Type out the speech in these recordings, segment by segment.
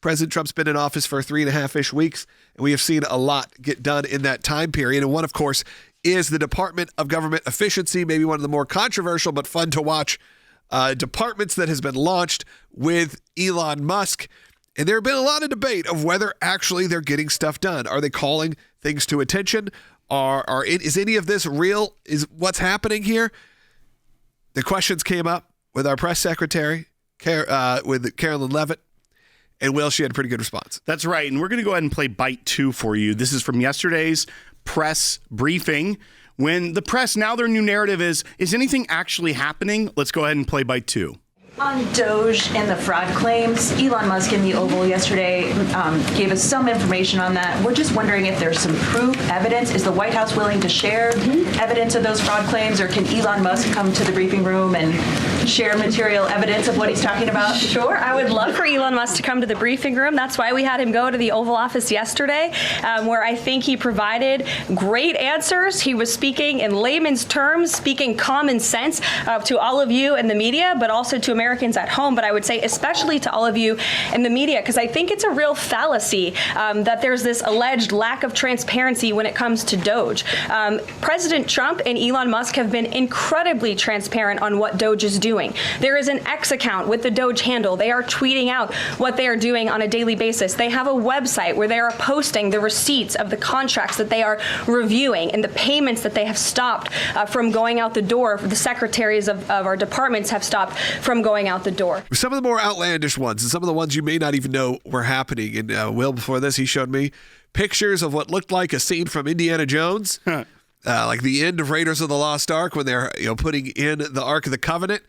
President Trump's been in office for 3.5-ish weeks, and we have seen a lot get done in that time period. And one, of course, is the Department of Government Efficiency, maybe one of the more controversial but fun to watch departments that has been launched with Elon Musk. And there have been a lot of debate of whether actually they're getting stuff done. Are they calling things to attention? Is any of this real? Is what's happening here? The questions came up with our press secretary, with Carolyn Levitt. And Will, she had a pretty good response. That's right. And we're going to go ahead and play bite 2 for you. This is from yesterday's press briefing. When the press, now their new narrative is anything actually happening? Let's go ahead and play bite 2. On DOGE and the fraud claims, Elon Musk in the Oval yesterday gave us some information on that. We're just wondering if there's some proof, evidence. Is the White House willing to share evidence of those fraud claims, or can Elon Musk come to the briefing room and share material evidence of what he's talking about? Sure. I would love for Elon Musk to come to the briefing room. That's why we had him go to the Oval Office yesterday, where I think he provided great answers. He was speaking in layman's terms, speaking common sense to all of you in the media, but also to Americans at home, but I would say especially to all of you in the media, because I think it's a real fallacy that there's this alleged lack of transparency when it comes to DOGE. President Trump and Elon Musk have been incredibly transparent on what DOGE is doing. There is an X account with the DOGE handle. They are tweeting out what they are doing on a daily basis. They have a website where they are posting the receipts of the contracts that they are reviewing and the payments that they have stopped from going out the door. The secretaries of our departments have stopped from going out the door. Some of the more outlandish ones, and some of the ones you may not even know were happening. And Will, before this, he showed me pictures of what looked like a scene from Indiana Jones, like the end of Raiders of the Lost Ark when they're putting in the Ark of the Covenant.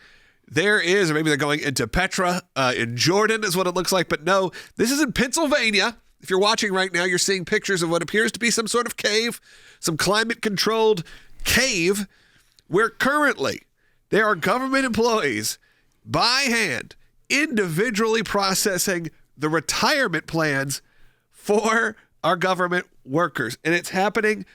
There is, or maybe they're going into Petra in Jordan is what it looks like. But no, this is in Pennsylvania. If you're watching right now, you're seeing pictures of what appears to be some sort of cave, some climate-controlled cave, where currently there are government employees by hand, individually processing the retirement plans for our government workers. And it's happening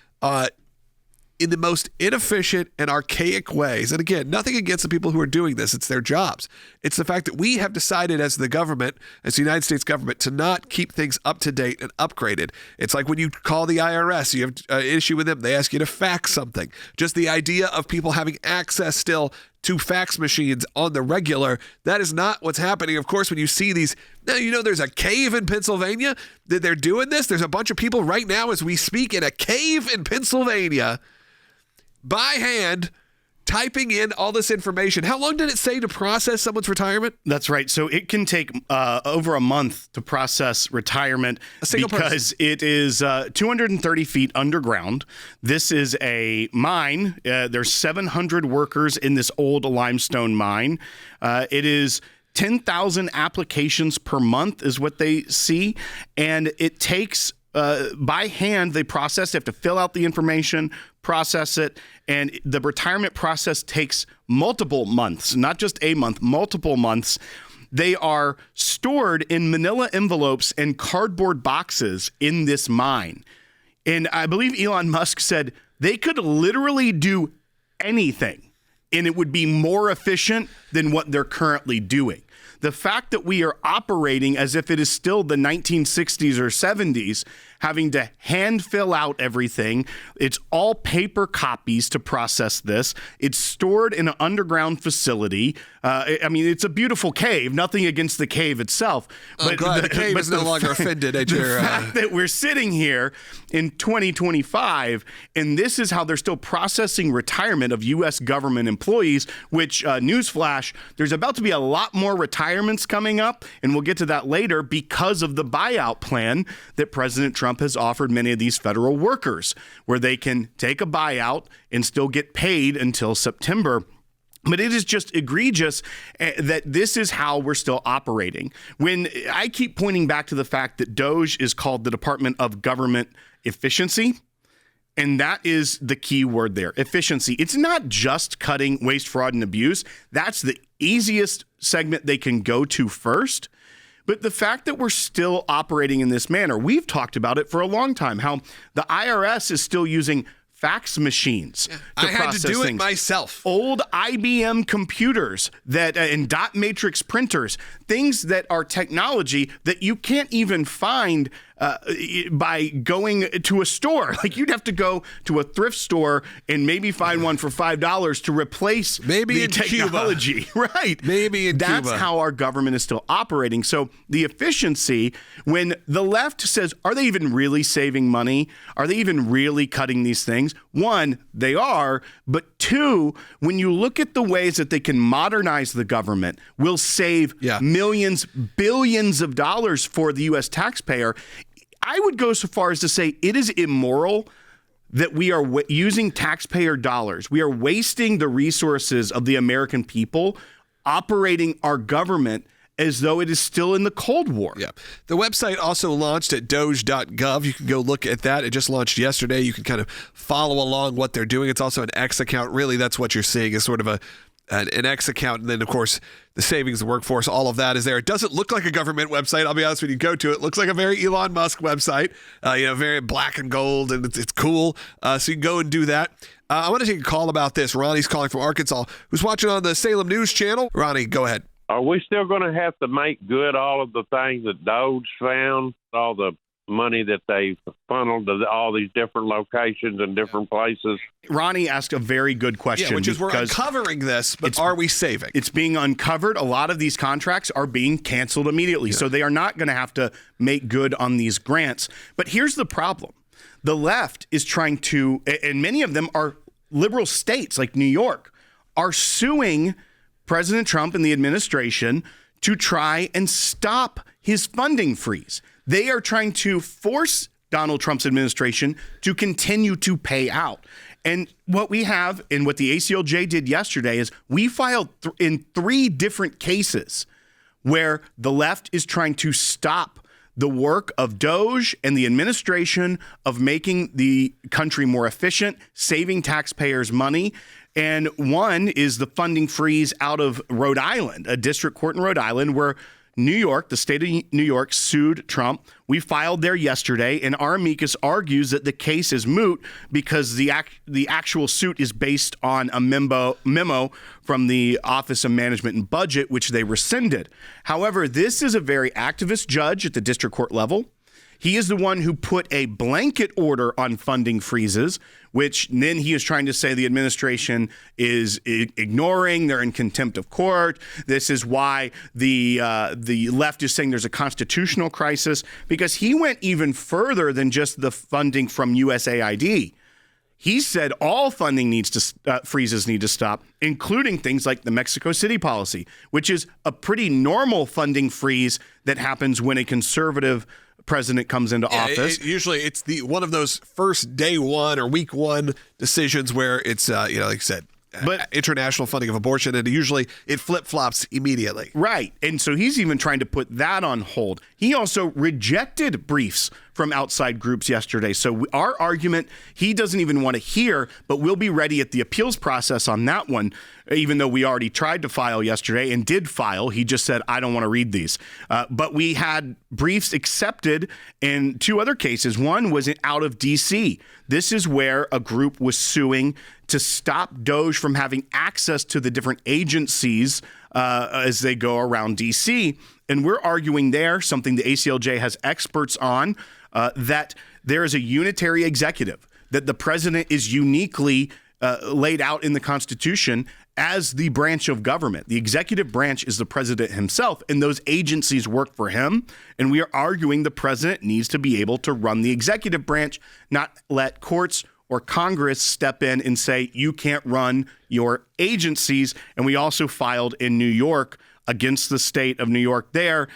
in the most inefficient and archaic ways. And again, nothing against the people who are doing this. It's their jobs. It's the fact that we have decided as the government, as the United States government, to not keep things up to date and upgraded. It's like when you call the IRS, you have an issue with them. They ask you to fax something. Just the idea of people having access still to fax machines on the regular, that is not what's happening. Of course, when you see these, now there's a cave in Pennsylvania that they're doing this. There's a bunch of people right now as we speak in a cave in Pennsylvania by hand typing in all this information. How long did it say to process someone's retirement? That's right. So it can take over a month to process retirement because it is 230 feet underground. This is a mine. There's 700 workers in this old limestone mine. It is 10,000 applications per month is what they see. And it takes by hand, they process. They have to fill out the information, process it, and the retirement process takes multiple months, not just a month, multiple months. They are stored in manila envelopes and cardboard boxes in this mine. And I believe Elon Musk said they could literally do anything, and it would be more efficient than what they're currently doing. The fact that we are operating as if it is still the 1960s or 70s, having to hand fill out everything. It's all paper copies to process this. It's stored in an underground facility. It's a beautiful cave. Nothing against the cave itself. But the cave is no longer offended at your... The fact that we're sitting here in 2025, and this is how they're still processing retirement of U.S. government employees, which, newsflash, there's about to be a lot more retirements coming up, and we'll get to that later because of the buyout plan that President Trump has offered many of these federal workers, where they can take a buyout and still get paid until September. But it is just egregious that this is how we're still operating. When I keep pointing back to the fact that DOGE is called the Department of Government Efficiency, and that is the key word there, efficiency. It's not just cutting waste, fraud, and abuse. That's the easiest segment they can go to first. But the fact that we're still operating in this manner, we've talked about it for a long time, how the IRS is still using fax machines to I had process to do things. it myself. Old IBM computers that and dot matrix printers, things that are technology that you can't even find by going to a store. Like you'd have to go to a thrift store and maybe find one for $5 to replace the technology. Cuba. Right. Maybe in That's Cuba. how our government is still operating. So the efficiency, when the left says, are they even really saving money? Are they even really cutting these things? One, they are. But two, when you look at the ways that they can modernize the government, will save millions, billions of dollars for the U.S. taxpayer. I would go so far as to say it is immoral that we are using taxpayer dollars. We are wasting the resources of the American people operating our government as though it is still in the Cold War. Yeah. The website also launched at DOGE.gov. You can go look at that. It just launched yesterday. You can kind of follow along what they're doing. It's also an X account. Really, that's what you're seeing is sort of an X account. And then, of course, the savings, the workforce, all of that is there. It doesn't look like a government website. I'll be honest with you. Go to it. It looks like a very Elon Musk website, very black and gold, and it's cool. So you can go and do that. I want to take a call about this. Ronnie's calling from Arkansas, who's watching on the Salem News Channel. Ronnie, go ahead. Are we still going to have to make good all of the things that DOGE found, all the money that they funneled to all these different locations and different places? Ronnie asked a very good question. Yeah, which is we're uncovering this, but are we saving? It's being uncovered. A lot of these contracts are being canceled immediately. So they are not going to have to make good on these grants. But here's the problem. The left is trying to, and many of them are liberal states like New York, are suing President Trump and the administration to try and stop his funding freeze. They are trying to force Donald Trump's administration to continue to pay out. And what we have and what the ACLJ did yesterday is we filed in 3 different cases where the left is trying to stop the work of DOGE and the administration of making the country more efficient, saving taxpayers money. And one is the funding freeze out of Rhode Island, a district court in Rhode Island where New York, the state of New York, sued Trump. We filed there yesterday, and our amicus argues that the case is moot because the actual suit is based on a memo from the Office of Management and Budget, which they rescinded. However, this is a very activist judge at the district court level. He is the one who put a blanket order on funding freezes, which then he is trying to say the administration is ignoring. They're in contempt of court. This is why the left is saying there's a constitutional crisis, because he went even further than just the funding from USAID. He said all funding freezes need to stop, including things like the Mexico City policy, which is a pretty normal funding freeze that happens when a conservative president comes into office. Usually it's one of those first day one or week one decisions where it's, like you said, but international funding of abortion, and usually it flip-flops immediately. Right. And so he's even trying to put that on hold. He also rejected briefs from outside groups yesterday. So our argument, he doesn't even want to hear, but we'll be ready at the appeals process on that one, even though we already tried to file yesterday and did file. He just said, I don't want to read these. But we had briefs accepted in 2 other cases. One was out of D.C. This is where a group was suing to stop DOGE from having access to the different agencies as they go around D.C. And we're arguing there, something the ACLJ has experts on, that there is a unitary executive, that the president is uniquely laid out in the Constitution as the branch of government. The executive branch is the president himself, and those agencies work for him. And we are arguing the president needs to be able to run the executive branch, not let courts or Congress step in and say, you can't run your agencies. And we also filed in New York against the state of New York there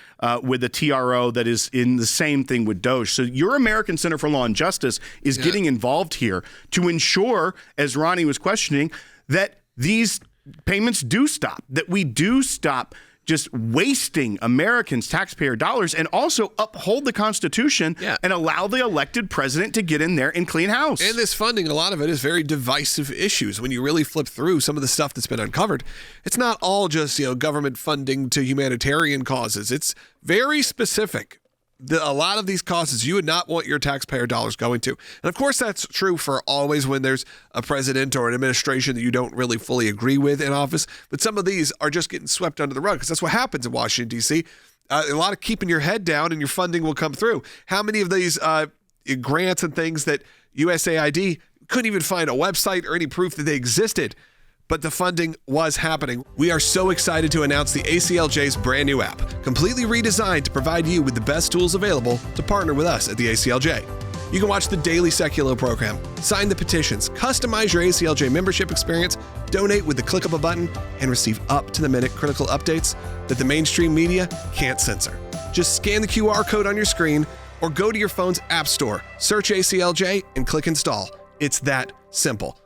with a TRO that is in the same thing with DOGE. So your American Center for Law and Justice is getting involved here to ensure, as Ronnie was questioning, that these payments do stop, that we do stop just wasting Americans' taxpayer dollars, and also uphold the Constitution and allow the elected president to get in there and clean house. And this funding, a lot of it is very divisive issues. When you really flip through some of the stuff that's been uncovered, it's not all just government funding to humanitarian causes. It's very specific. a lot of these causes you would not want your taxpayer dollars going to. And of course, that's true for always when there's a president or an administration that you don't really fully agree with in office. But some of these are just getting swept under the rug because that's what happens in Washington, D.C. A lot of keeping your head down and your funding will come through. How many of these grants and things that USAID couldn't even find a website or any proof that they existed, but the funding was happening. We are so excited to announce the ACLJ's brand new app, completely redesigned to provide you with the best tools available to partner with us at the ACLJ. You can watch the daily Secular program, sign the petitions, customize your ACLJ membership experience, donate with the click of a button, and receive up-to-the-minute critical updates that the mainstream media can't censor. Just scan the QR code on your screen or go to your phone's app store, search ACLJ, and click install. It's that simple.